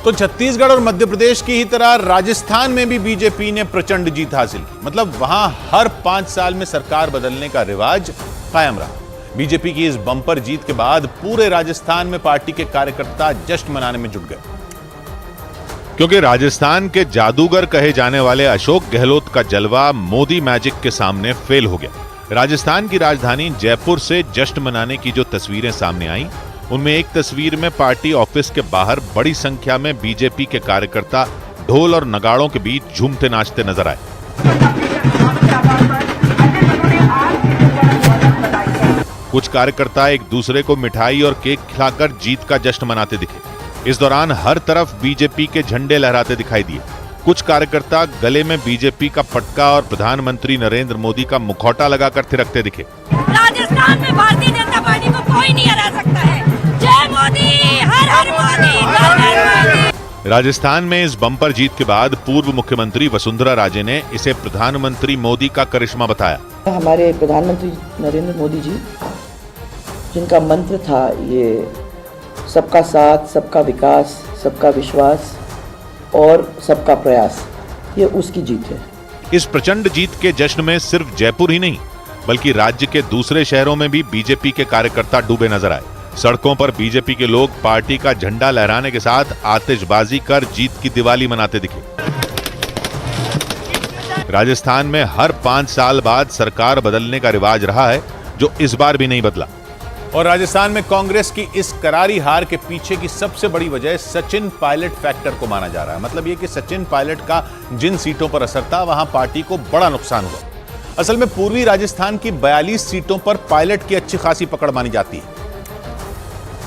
तो छत्तीसगढ़ और मध्य प्रदेश की ही तरह राजस्थान में भी बीजेपी ने प्रचंड जीत हासिल की। मतलब वहां हर 5 साल में सरकार बदलने का रिवाज कायम रहा। बीजेपी की इस बम्पर जीत के बाद पूरे राजस्थान में पार्टी के कार्यकर्ता जश्न मनाने में जुट गए, क्योंकि राजस्थान के जादूगर कहे जाने वाले अशोक गहलोत का जलवा मोदी मैजिक के सामने फेल हो गया। राजस्थान की राजधानी जयपुर से जश्न मनाने की जो तस्वीरें सामने आई, उनमें एक तस्वीर में पार्टी ऑफिस के बाहर बड़ी संख्या में बीजेपी के कार्यकर्ता ढोल और नगाड़ों के बीच झूमते नाचते नजर आए। कुछ कार्यकर्ता एक दूसरे को मिठाई और केक खिलाकर जीत का जश्न मनाते दिखे। इस दौरान हर तरफ बीजेपी के झंडे लहराते दिखाई दिए। कुछ कार्यकर्ता गले में बीजेपी का पटका और प्रधानमंत्री नरेंद्र मोदी का मुखौटा लगाकर थिरकते दिखे। राजस्थान में भारतीय जनता पार्टी को कोई नहीं हरा सकता है। जय मोदी, हर हर मोदी, घर घर मोदी। राजस्थान में इस बम्पर जीत के बाद पूर्व मुख्यमंत्री वसुंधरा राजे ने इसे प्रधानमंत्री मोदी का करिश्मा बताया। हमारे प्रधानमंत्री नरेंद्र मोदी जी, जिनका मंत्र था ये सबका साथ, सबका विकास, सबका विश्वास और सबका प्रयास, ये उसकी जीत है। इस प्रचंड जीत के जश्न में सिर्फ जयपुर ही नहीं, बल्कि राज्य के दूसरे शहरों में भी बीजेपी के कार्यकर्ता डूबे नजर आए। सड़कों पर बीजेपी के लोग पार्टी का झंडा लहराने के साथ आतिशबाजी कर जीत की दिवाली मनाते दिखे। राजस्थान में हर 5 साल बाद सरकार बदलने का रिवाज रहा है, जो इस बार भी नहीं बदला। और राजस्थान में कांग्रेस की इस करारी हार के पीछे की सबसे बड़ी वजह सचिन पायलट फैक्टर को माना जा रहा है। मतलब ये कि सचिन पायलट का जिन सीटों पर असर था, वहां पार्टी को बड़ा नुकसान हुआ। असल में पूर्वी राजस्थान की 42 सीटों पर पायलट की अच्छी खासी पकड़ मानी जाती है,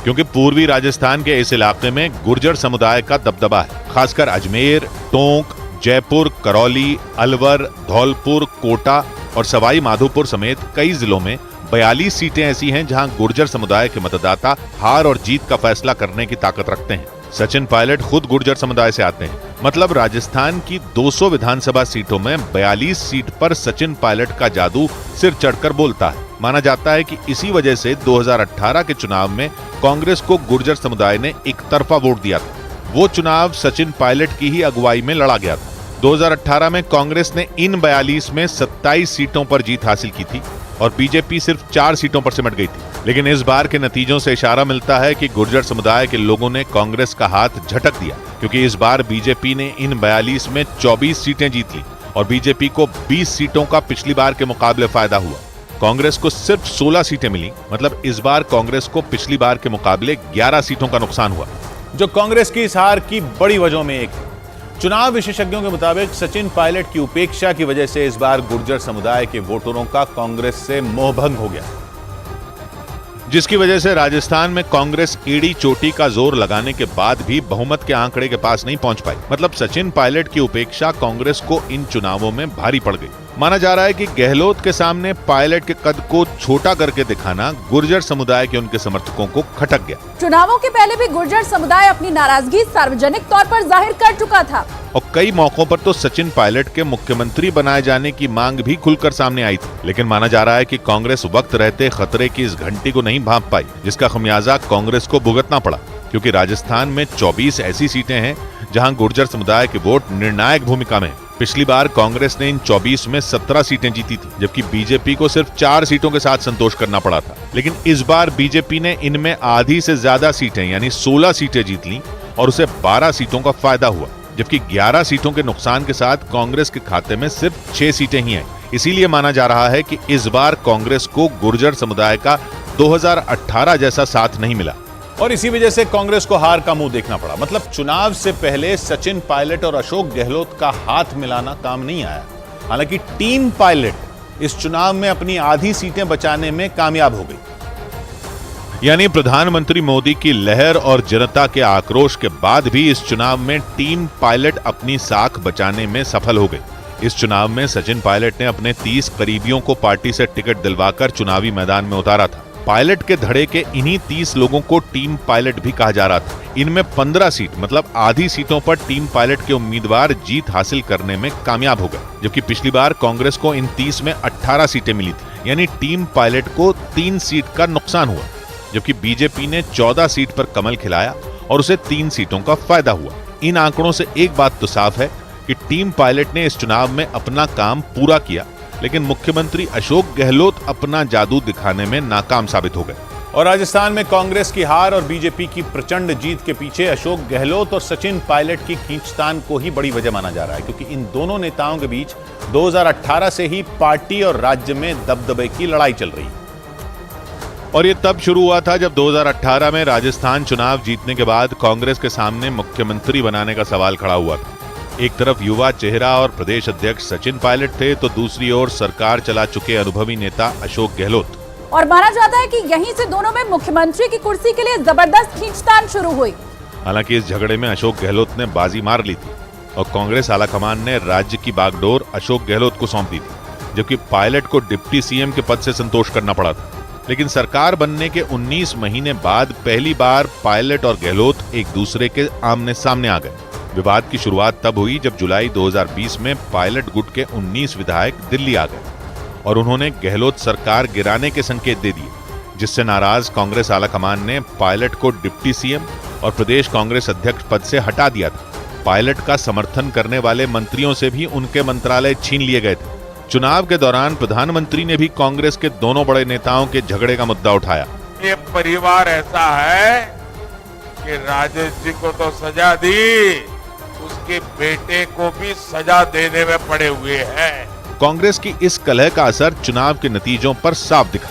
क्योंकि पूर्वी राजस्थान के इस इलाके में गुर्जर समुदाय का दबदबा है। खासकर अजमेर, टोंक, जयपुर, करौली, अलवर, धौलपुर, कोटा और सवाई माधोपुर समेत कई जिलों में 42 सीटें ऐसी हैं जहां गुर्जर समुदाय के मतदाता हार और जीत का फैसला करने की ताकत रखते हैं। सचिन पायलट खुद गुर्जर समुदाय से आते हैं। मतलब राजस्थान की 200 विधानसभा सीटों में 42 सीट पर सचिन पायलट का जादू सिर चढ़कर बोलता है। माना जाता है कि इसी वजह से 2018 के चुनाव में कांग्रेस को गुर्जर समुदाय ने एक तरफा वोट दिया था। वो चुनाव सचिन पायलट की ही अगुवाई में लड़ा गया था। 2018 में कांग्रेस ने इन 42 में 27 सीटों पर जीत हासिल की थी और बीजेपी सिर्फ 4 सीटों पर सिमट गई थी। लेकिन इस बार के नतीजों से इशारा मिलता है कि गुर्जर समुदाय के लोगों ने कांग्रेस का हाथ झटक दिया, क्योंकि इस बार बीजेपी ने इन 42 में 24 सीटें जीत ली और बीजेपी को 20 सीटों का पिछली बार के मुकाबले फायदा हुआ। कांग्रेस को सिर्फ 16 सीटें मिली। मतलब इस बार कांग्रेस को पिछली बार के मुकाबले 11 सीटों का नुकसान हुआ, जो कांग्रेस की इस हार की बड़ी वजहों में एक है। चुनाव विशेषज्ञों के मुताबिक सचिन पायलट की उपेक्षा की वजह से इस बार गुर्जर समुदाय के वोटरों का कांग्रेस से मोहभंग हो गया, जिसकी वजह से राजस्थान में कांग्रेस एड़ी चोटी का जोर लगाने के बाद भी बहुमत के आंकड़े के पास नहीं पहुंच पाई। मतलब सचिन पायलट की उपेक्षा कांग्रेस को इन चुनावों में भारी पड़ गई। माना जा रहा है कि गहलोत के सामने पायलट के कद को छोटा करके दिखाना गुर्जर समुदाय के उनके समर्थकों को खटक गया। चुनावों के पहले भी गुर्जर समुदाय अपनी नाराजगी सार्वजनिक तौर पर जाहिर कर चुका था और कई मौकों पर तो सचिन पायलट के मुख्यमंत्री बनाए जाने की मांग भी खुलकर सामने आई थी। लेकिन माना जा रहा है कि कांग्रेस वक्त रहते खतरे की इस घंटी को नहीं भांप पाई, जिसका खमियाजा कांग्रेस को भुगतना पड़ा। क्योंकि राजस्थान में 24 ऐसी सीटें हैं जहां गुर्जर समुदाय के वोट निर्णायक भूमिका में। पिछली बार कांग्रेस ने इन 24 में 17 सीटें जीती थी, जबकि बीजेपी को सिर्फ 4 सीटों के साथ संतोष करना पड़ा था। लेकिन इस बार बीजेपी ने इनमें आधी से ज्यादा सीटें यानी 16 सीटें जीत ली और उसे 12 सीटों का फायदा हुआ, जबकि 11 सीटों के नुकसान के साथ कांग्रेस के खाते में सिर्फ 6 सीटें ही हैं। इसीलिए माना जा रहा है कि इस बार कांग्रेस को गुर्जर समुदाय का 2018 जैसा साथ नहीं मिला और इसी वजह से कांग्रेस को हार का मुंह देखना पड़ा। मतलब चुनाव से पहले सचिन पायलट और अशोक गहलोत का हाथ मिलाना काम नहीं आया। हालांकि टीम पायलट इस चुनाव में अपनी आधी सीटें बचाने में कामयाब हो गई। यानी प्रधानमंत्री मोदी की लहर और जनता के आक्रोश के बाद भी इस चुनाव में टीम पायलट अपनी साख बचाने में सफल हो गई। इस चुनाव में सचिन पायलट ने अपने 30 करीबियों को पार्टी से टिकट दिलवाकर चुनावी मैदान में उतारा था। पायलट के धड़े के इन्हीं 30 लोगों को टीम पायलट भी कहा जा रहा था। इनमें 15 सीट मतलब आधी सीटों पर टीम पायलट के उम्मीदवार जीत हासिल करने में कामयाब हो गए, जबकि पिछली बार कांग्रेस को इन 30 में 18 सीटें मिली थी। यानी टीम पायलट को 3 सीट का नुकसान हुआ, जबकि बीजेपी ने 14 सीट पर कमल खिलाया और उसे 3 सीटों का फायदा हुआ। इन आंकड़ों से एक बात तो साफ है कि टीम पायलट ने इस चुनाव में अपना काम पूरा किया, लेकिन मुख्यमंत्री अशोक गहलोत अपना जादू दिखाने में नाकाम साबित हो गए। और राजस्थान में कांग्रेस की हार और बीजेपी की प्रचंड जीत के पीछे अशोक गहलोत और सचिन पायलट की खींचतान को ही बड़ी वजह माना जा रहा है, क्योंकि इन दोनों नेताओं के बीच 2018 से ही पार्टी और राज्य में दबदबे की लड़ाई चल रही है। और ये तब शुरू हुआ था जब 2018 में राजस्थान चुनाव जीतने के बाद कांग्रेस के सामने मुख्यमंत्री बनाने का सवाल खड़ा हुआ था। एक तरफ युवा चेहरा और प्रदेश अध्यक्ष सचिन पायलट थे, तो दूसरी ओर सरकार चला चुके अनुभवी नेता अशोक गहलोत। और माना जाता है कि यहीं से दोनों में मुख्यमंत्री की कुर्सी के लिए जबरदस्त खींचतान शुरू हुई। हालांकि इस झगड़े में अशोक गहलोत ने बाजी मार ली थी और कांग्रेस आलाकमान ने राज्य की बागडोर अशोक गहलोत को सौंप दी थी, जबकि पायलट को डिप्टी सीएम के पद से संतोष करना पड़ा था। लेकिन सरकार बनने के 19 महीने बाद पहली बार पायलट और गहलोत एक दूसरे के आमने सामने आ गए। विवाद की शुरुआत तब हुई जब जुलाई 2020 में पायलट गुट के 19 विधायक दिल्ली आ गए और उन्होंने गहलोत सरकार गिराने के संकेत दे दिए, जिससे नाराज कांग्रेस आलाकमान ने पायलट को डिप्टी सीएम और प्रदेश कांग्रेस अध्यक्ष पद से हटा दिया था। पायलट का समर्थन करने वाले मंत्रियों से भी उनके मंत्रालय छीन लिए गए थे। चुनाव के दौरान प्रधानमंत्री ने भी कांग्रेस के दोनों बड़े नेताओं के झगड़े का मुद्दा उठाया। ये परिवार ऐसा है कि राजेश जी को तो सजा दी, उसके बेटे को भी सजा देने में पड़े हुए हैं। कांग्रेस की इस कलह का असर चुनाव के नतीजों पर साफ दिखा।